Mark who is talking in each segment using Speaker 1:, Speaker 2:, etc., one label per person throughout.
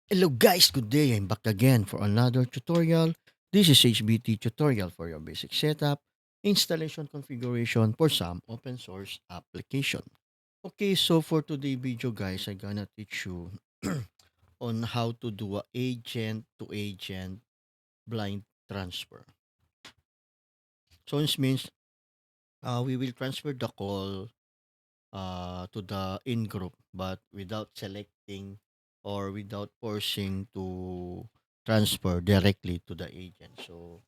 Speaker 1: Hello guys, good day. I'm back again for another tutorial. This is HBT tutorial for your basic setup, installation configuration for some open source application. Okay, so for today video guys, I'm gonna teach you on how to do a agent to agent blind transfer. So this means we will transfer the call to the in group but without selecting or without forcing to transfer directly to the agent. So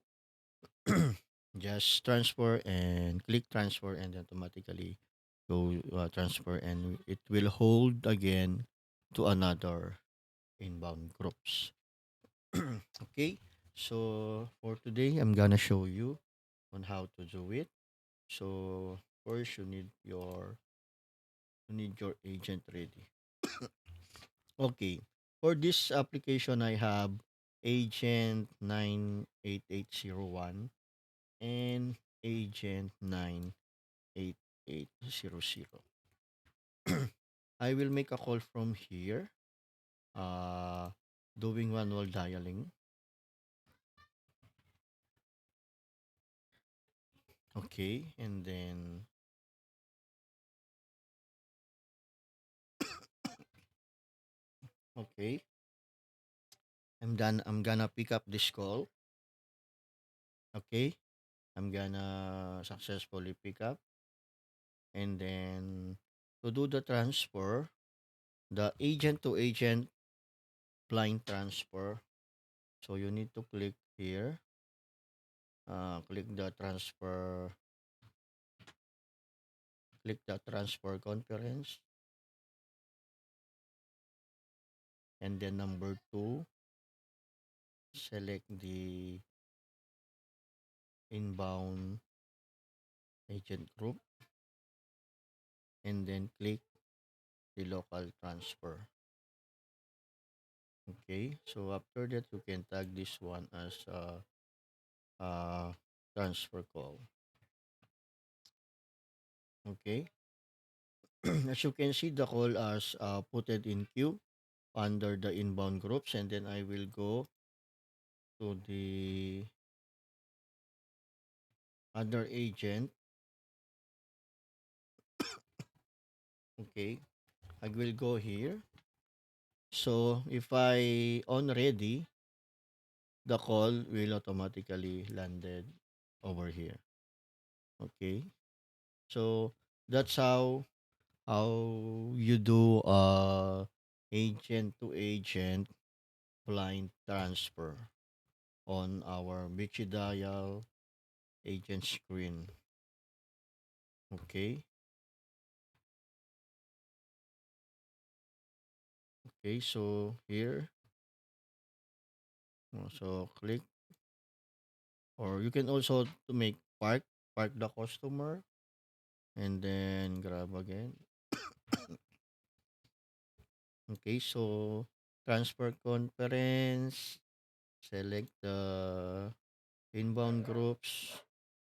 Speaker 1: just transfer and click transfer and automatically go transfer and it will hold again to another inbound groups. Okay, so for today I'm gonna show you on how to do it. So first you need your agent ready. Okay. For this application, I have agent 98801 and agent 98800. I will make a call from here, uh, doing manual dialing. Okay. And then, okay. I'm done. I'm gonna pick up this call. Okay. I'm gonna successfully pick up. And then, to do the transfer, the agent to agent blind transfer. So you need to click here, click the transfer conference, and then number two, select the inbound agent group, and then click the local transfer. Okay, so after that, you can tag this one as a transfer call. Okay, as you can see, the call as put it in queue under the inbound groups, and then I will go to the other agent. Okay, I will go here. So if I on ready, the call will automatically landed over here. Okay, so that's how you do agent to agent blind transfer on our Michi Dial agent screen. Okay, okay, so here, so click, or you can also to make park the customer and then grab again. Okay, so transfer conference, select the inbound groups,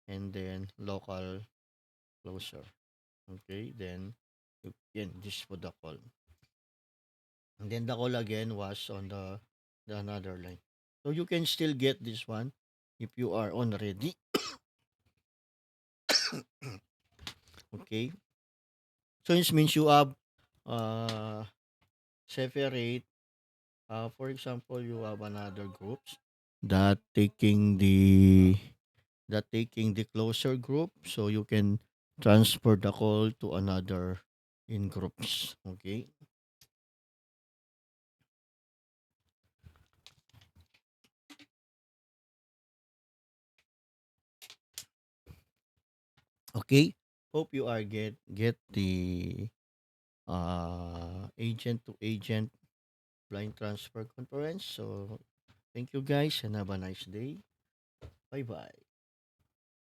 Speaker 1: and then local closer. Okay, then you can just put the call. And then the call again was on the another line. So you can still get this one if you are on ready. Okay. So this means you have uh separate, for example, you have another groups that taking the closer group, so you can transfer the call to another in groups. Okay. Okay, hope you are get the agent to agent blind transfer conference. So thank you guys and have a nice day. Bye bye.